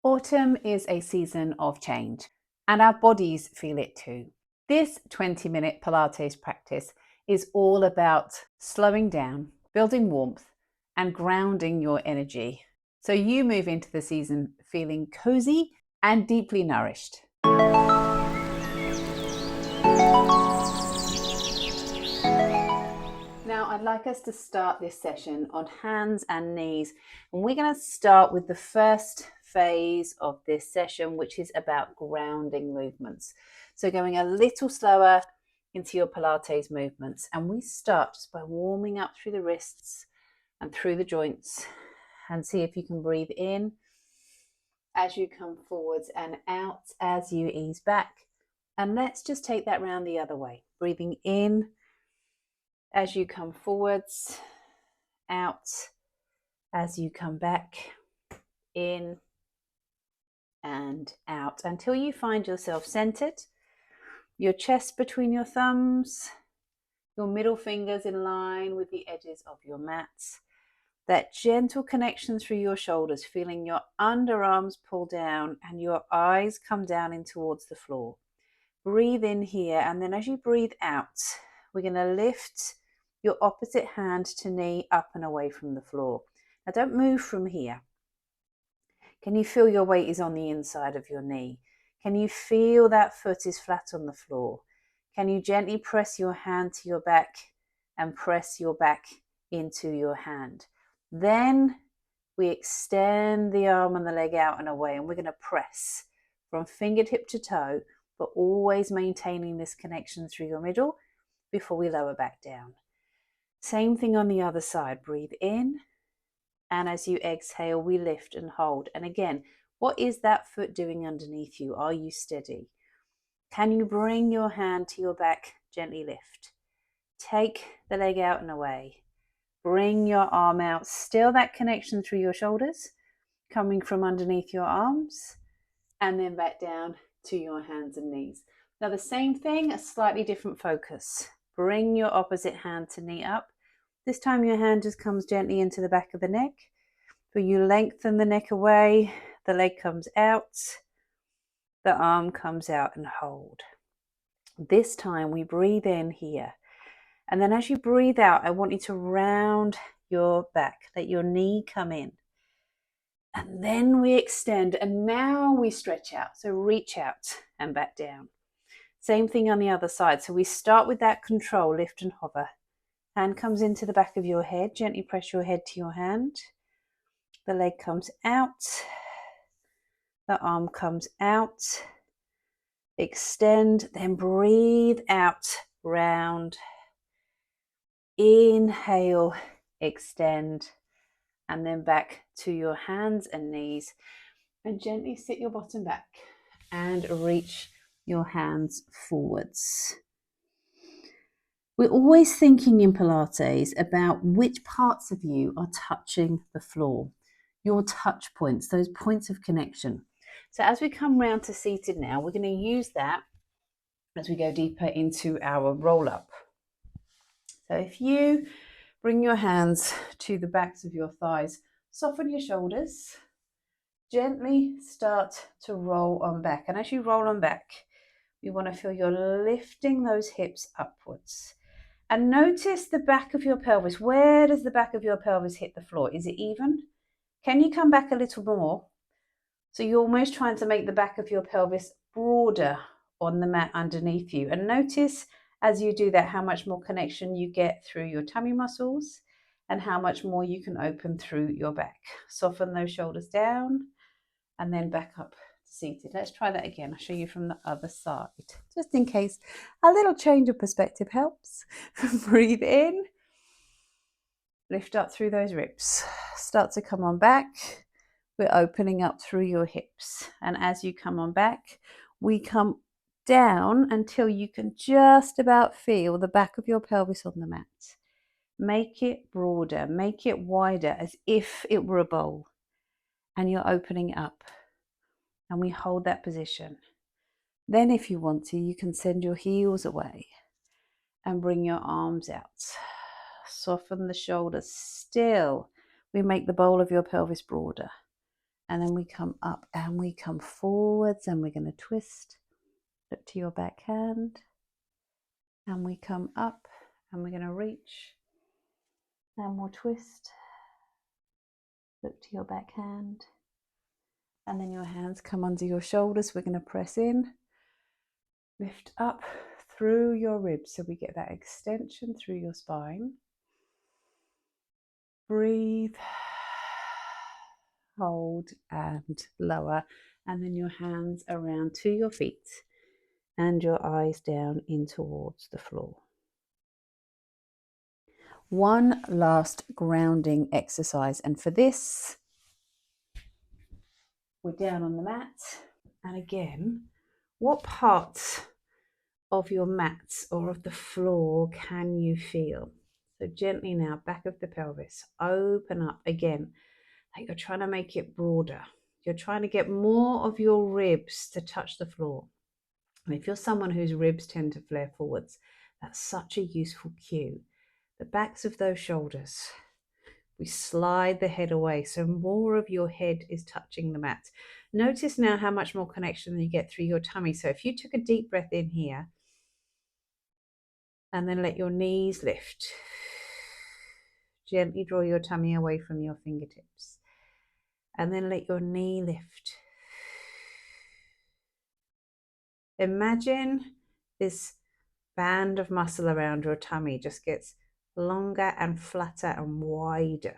Autumn is a season of change, and our bodies feel it too. This 20-minute Pilates practice is all about slowing down, building warmth, and grounding your energy so you move into the season feeling cozy and deeply nourished. Now, I'd like us to start this session on hands and knees, and we're going to start with the first phase of this session, which is about grounding movements. So going a little slower into your Pilates movements, and we start just by warming up through the wrists and through the joints, and see if you can breathe in as you come forwards and out as you ease back. And let's just take that round the other way, breathing in as you come forwards, out as you come back, in and out, until you find yourself centered, your chest between your thumbs, your middle fingers in line with the edges of your mats, that gentle connection through your shoulders, feeling your underarms pull down and your eyes come down in towards the floor. Breathe in here, and then as you breathe out, we're going to lift your opposite hand to knee up and away from the floor. Now don't move from here. Can you feel your weight is on the inside of your knee? Can you feel that foot is flat on the floor? Can you gently press your hand to your back and press your back into your hand? Then we extend the arm and the leg out and away, and we're going to press from fingertip to toe, but always maintaining this connection through your middle before we lower back down. Same thing on the other side. Breathe in, and as you exhale, we lift and hold. And again, what is that foot doing underneath you? Are you steady? Can you bring your hand to your back? Gently lift. Take the leg out and away. Bring your arm out. Still that connection through your shoulders, coming from underneath your arms, and then back down to your hands and knees. Now the same thing, a slightly different focus. Bring your opposite hand to knee up. This time your hand just comes gently into the back of the neck. But you lengthen the neck away, the leg comes out, the arm comes out, and hold. This time we breathe in here. And then as you breathe out, I want you to round your back, let your knee come in. And then we extend, and now we stretch out. So reach out and back down. Same thing on the other side. So we start with that control, lift and hover. Hand comes into the back of your head. Gently press your head to your hand. The leg comes out. The arm comes out. Extend, then breathe out, round. Inhale, extend, and then back to your hands and knees. And gently sit your bottom back and reach your hands forwards. We're always thinking in Pilates about which parts of you are touching the floor, your touch points, those points of connection. So as we come round to seated now, we're going to use that as we go deeper into our roll up. So if you bring your hands to the backs of your thighs, soften your shoulders, gently start to roll on back. And as you roll on back, you want to feel you're lifting those hips upwards. And notice the back of your pelvis. Where does the back of your pelvis hit the floor? Is it even? Can you come back a little more? So you're almost trying to make the back of your pelvis broader on the mat underneath you. And notice as you do that how much more connection you get through your tummy muscles and how much more you can open through your back. Soften those shoulders down and then back up seated. Let's try that again. I'll show you from the other side, just in case a little change of perspective helps. Breathe in, lift up through those ribs, start to come on back. We're opening up through your hips, and as you come on back, we come down until you can just about feel the back of your pelvis on the mat. Make it broader, make it wider, as if it were a bowl, and you're opening up. And we hold that position. Then if you want to, you can send your heels away and bring your arms out. Soften the shoulders. Still, we make the bowl of your pelvis broader. And then we come up and we come forwards, and we're going to twist. Look to your back hand. And we come up and we're going to reach. And we'll twist. Look to your back hand. And then your hands come under your shoulders. We're going to press in. Lift up through your ribs so we get that extension through your spine. Breathe. Hold and lower, and then your hands around to your feet and your eyes down in towards the floor. One last grounding exercise, and for this we're down on the mat, and again, what parts of your mat or of the floor can you feel? So gently now, back of the pelvis, open up again. Like you're trying to make it broader. You're trying to get more of your ribs to touch the floor. And if you're someone whose ribs tend to flare forwards, that's such a useful cue. The backs of those shoulders, we slide the head away so more of your head is touching the mat. Notice now how much more connection you get through your tummy. So if you took a deep breath in here and then let your knees lift, gently draw your tummy away from your fingertips. And then let your knee lift. Imagine this band of muscle around your tummy just gets longer and flatter and wider.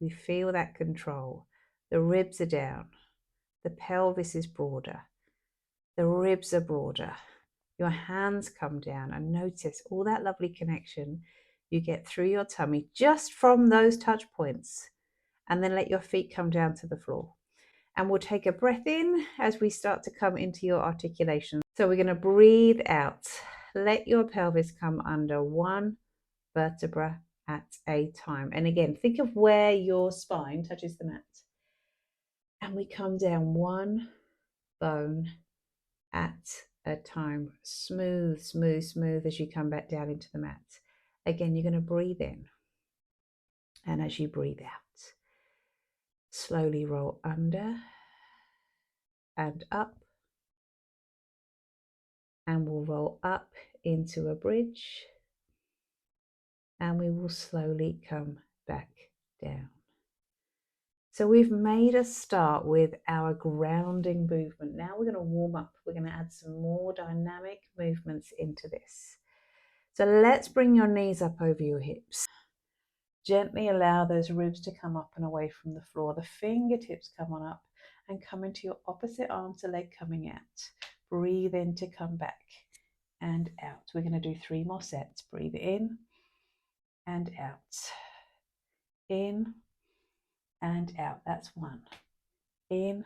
We feel that control. The ribs are down. The pelvis is broader. The ribs are broader. Your hands come down, and notice all that lovely connection you get through your tummy just from those touch points. And then let your feet come down to the floor. And we'll take a breath in as we start to come into your articulation. So we're going to breathe out. Let your pelvis come under one vertebra at a time. And again, think of where your spine touches the mat. And we come down one bone at a time. Smooth, smooth, smooth as you come back down into the mat. Again, you're going to breathe in. And as you breathe out, slowly roll under and up, and we'll roll up into a bridge, and we will slowly come back down. So we've made a start with our grounding movement. Now we're going to warm up. We're going to add some more dynamic movements into this. So let's bring your knees up over your hips. Gently allow those ribs to come up and away from the floor. The fingertips come on up and come into your opposite arm to leg coming out. Breathe in to come back and out. We're going to do 3 more sets. Breathe in and out. In and out. That's 1. In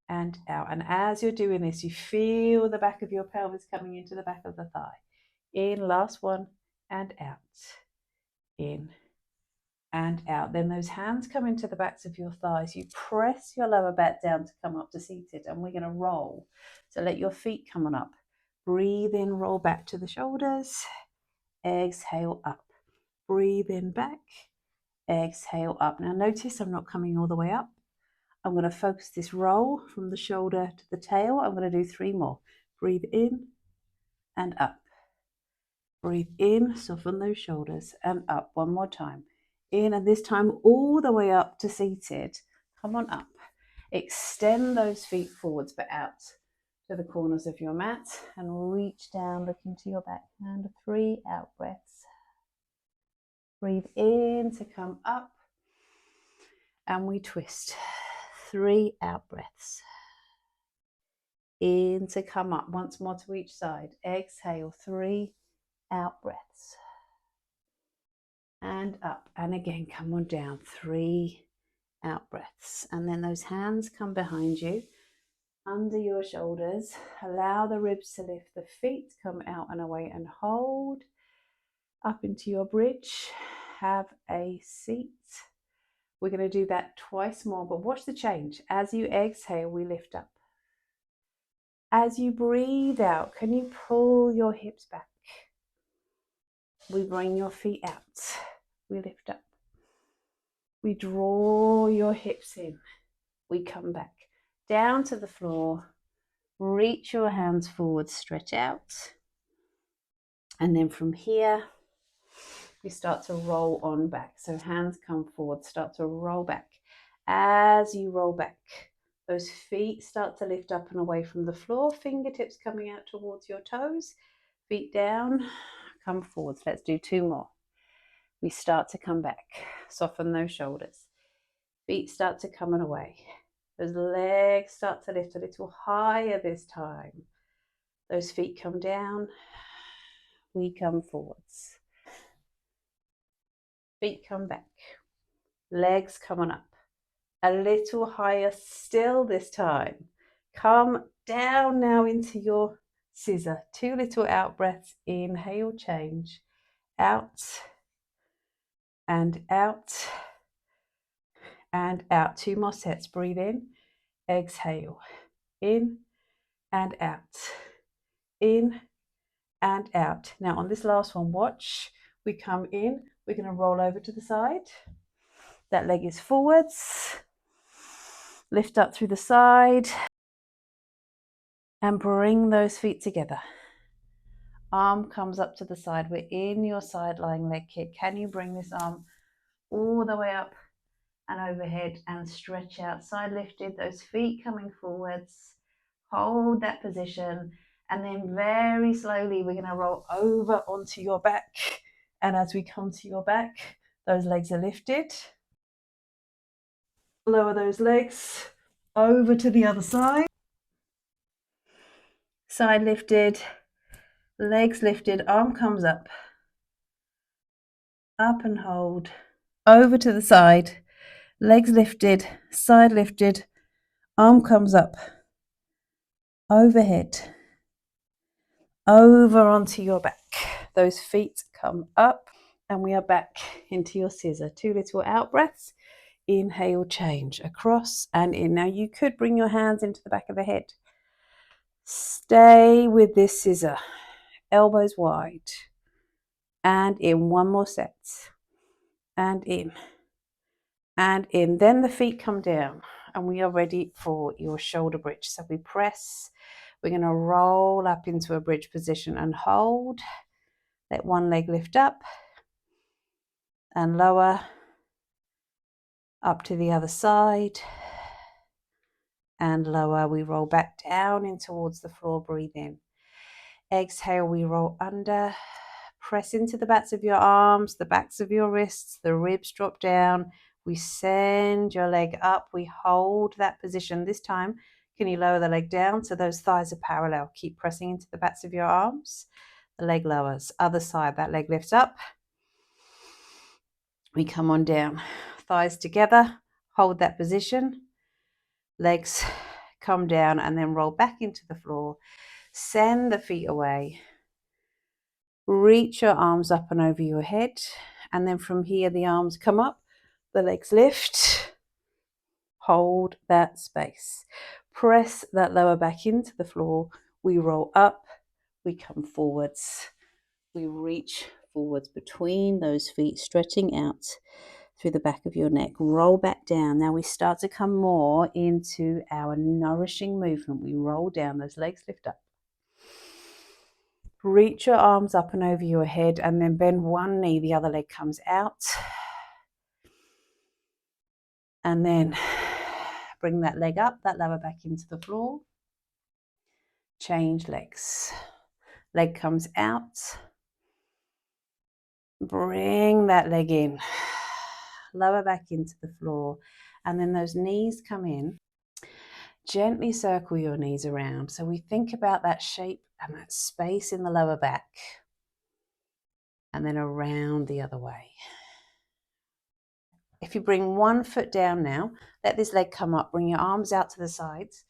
and out. And as you're doing this, you feel the back of your pelvis coming into the back of the thigh. In, last 1, and out. In and out. Then those hands come into the backs of your thighs. You press your lower back down to come up to seated, and we're going to roll. So let your feet come on up. Breathe in, roll back to the shoulders. Exhale up. Breathe in back. Exhale up. Now notice I'm not coming all the way up. I'm going to focus this roll from the shoulder to the tail. I'm going to do 3 more. Breathe in and up. Breathe in, soften those shoulders, and up. 1 more time. In, and this time all the way up to seated. Come on up. Extend those feet forwards but out to the corners of your mat, and reach down, look into your back hand. 3 out breaths. Breathe in to come up, and we twist. 3 out breaths. In to come up, once more to each side. Exhale, 3 out breaths. And up, and again, come on down. 3 out breaths. And then those hands come behind you, under your shoulders. Allow the ribs to lift, the feet come out and away, and hold up into your bridge. Have a seat. We're going to do that twice more, but watch the change. As you exhale, we lift up. As you breathe out, can you pull your hips back? We bring your feet out. We lift up. We draw your hips in. We come back down to the floor, reach your hands forward, stretch out. And then from here, we start to roll on back. So hands come forward, start to roll back. As you roll back, those feet start to lift up and away from the floor, fingertips coming out towards your toes, feet down, come forwards. Let's do 2 more. We start to come back, soften those shoulders. Feet start to come and away. Those legs start to lift a little higher this time. Those feet come down, we come forwards. Feet come back, legs come on up. A little higher still this time. Come down now into your scissor. 2 little out breaths. Inhale, change. Out and out and out. 2 more sets. Breathe in, exhale. In and out. In and out. Now on this last one, watch. We come in. We're going to roll over to the side. That leg is forwards. Lift up through the side. And bring those feet together. Arm comes up to the side. We're in your side lying leg kick. Can you bring this arm all the way up and overhead and stretch out? Side lifted, those feet coming forwards. Hold that position. And then very slowly, we're going to roll over onto your back. And as we come to your back, those legs are lifted. Lower those legs over to the other side. Side lifted, legs lifted, arm comes up and hold, over to the side, legs lifted, side lifted, arm comes up, overhead, over onto your back. Those feet come up and we are back into your scissor. 2 little out breaths. Inhale, change, across and in. Now you could bring your hands into the back of the head. Stay with this scissor, elbows wide, and in. 1 more set, and in, and in. Then the feet come down and we are ready for your shoulder bridge. So we press, we're going to roll up into a bridge position and hold. Let one leg lift up and lower, up to the other side and lower. We roll back down in towards the floor. Breathe in. Exhale, we roll under. Press into the backs of your arms, the backs of your wrists, the ribs drop down. We send your leg up. We hold that position. This time, can you lower the leg down so those thighs are parallel? Keep pressing into the backs of your arms. The leg lowers. Other side, that leg lifts up. We come on down. Thighs together. Hold that position. Legs come down and then roll back into the floor. Send the feet away. Reach your arms up and over your head. And then from here, the arms come up. The legs lift. Hold that space. Press that lower back into the floor. We roll up. We come forwards. We reach forwards between those feet, stretching out through the back of your neck. Roll back down. Now we start to come more into our nourishing movement. We roll down. Those legs lift up. Reach your arms up and over your head and then bend one knee. The other leg comes out. And then bring that leg up, that lower back into the floor. Change legs. Leg comes out. Bring that leg in. Lower back into the floor. And then those knees come in. Gently circle your knees around. So we think about that shape and that space in the lower back. And then around the other way. If you bring one foot down now, let this leg come up, bring your arms out to the sides,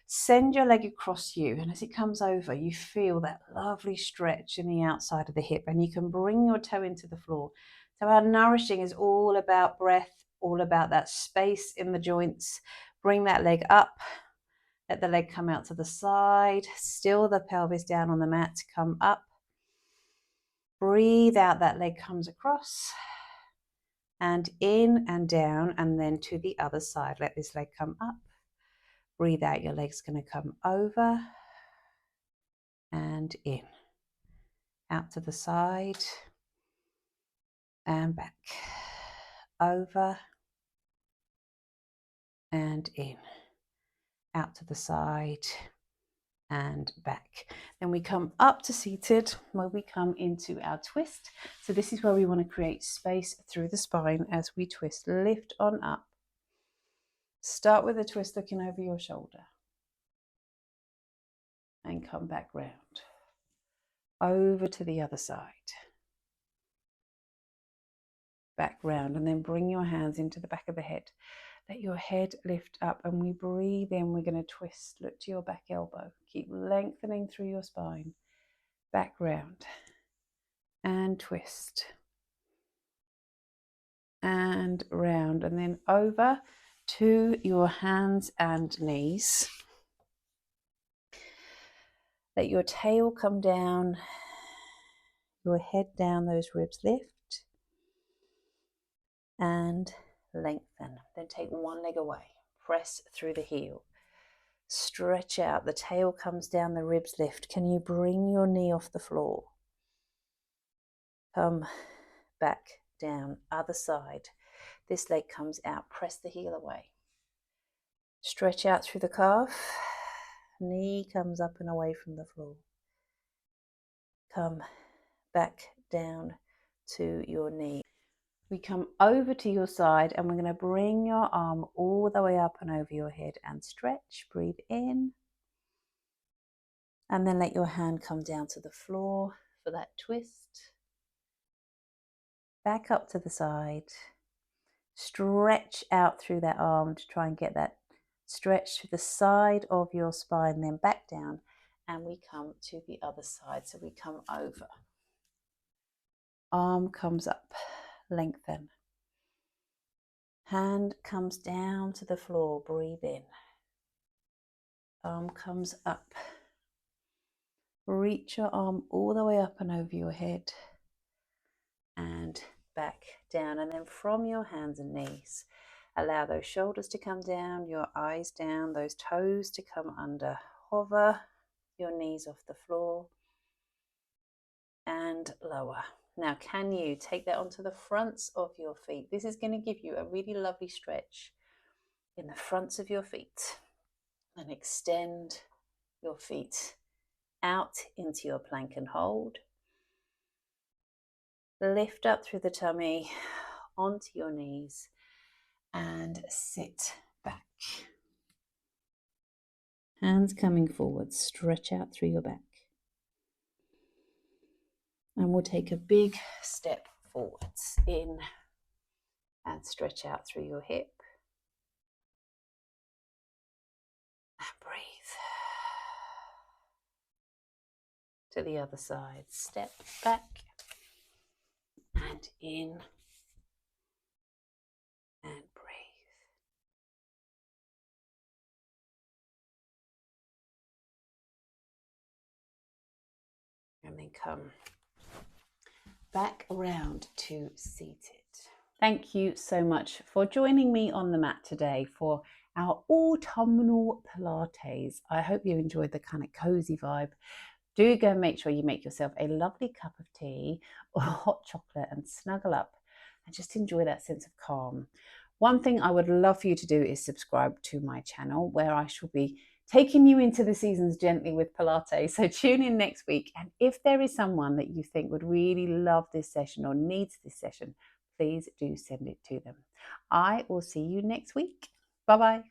send your leg across you, and as it comes over, you feel that lovely stretch in the outside of the hip, and you can bring your toe into the floor. So our nourishing is all about breath, all about that space in the joints. Bring that leg up, let the leg come out to the side, still the pelvis down on the mat, come up. Breathe out, that leg comes across. And in and down and then to the other side. Let this leg come up Breathe out, your leg's going to come over and in, out to the side and back, over and in, out to the side and back. Then we come up to seated, where we come into our twist. So this is where we want to create space through the spine as we twist. Lift on up. Start with a twist looking over your shoulder and come back round. Over to the other side. Back round, and then bring your hands into the back of the head. Let your head lift up, and we breathe in. We're going to twist. Look to your back elbow. Keep lengthening through your spine. Back round and twist and round, and then over to your hands and knees. Let your tail come down, your head down, those ribs lift and lengthen. Then take one leg away, press through the heel, stretch out, the tail comes down, the ribs lift. Can you bring your knee off the floor? Come back down, other side. This leg comes out, press the heel away. Stretch out through the calf, knee comes up and away from the floor. Come back down to your knee. We come over to your side, and we're going to bring your arm all the way up and over your head and stretch. Breathe in. And then let your hand come down to the floor for that twist. Back up to the side. Stretch out through that arm to try and get that stretch to the side of your spine, then back down, and we come to the other side. So we come over. Arm comes up, lengthen. Hand comes down to the floor, breathe in. Arm comes up. Reach your arm all the way up and over your head and back down. And then from your hands and knees, allow those shoulders to come down, your eyes down, those toes to come under. Hover your knees off the floor and lower. Now, can you take that onto the fronts of your feet? This is going to give you a really lovely stretch in the fronts of your feet. And extend your feet out into your plank and hold. Lift up through the tummy onto your knees and sit back. Hands coming forward, stretch out through your back. And we'll take a big step forwards in and stretch out through your hip. And breathe. To the other side, step back and in and breathe. And then come back around to seated. Thank you so much for joining me on the mat today for our autumnal Pilates. I hope you enjoyed the kind of cozy vibe. Do go and make sure you make yourself a lovely cup of tea or hot chocolate and snuggle up and just enjoy that sense of calm. One thing I would love for you to do is subscribe to my channel, where I shall be taking you into the seasons gently with Pilates. So tune in next week. And if there is someone that you think would really love this session or needs this session, please do send it to them. I will see you next week. Bye-bye.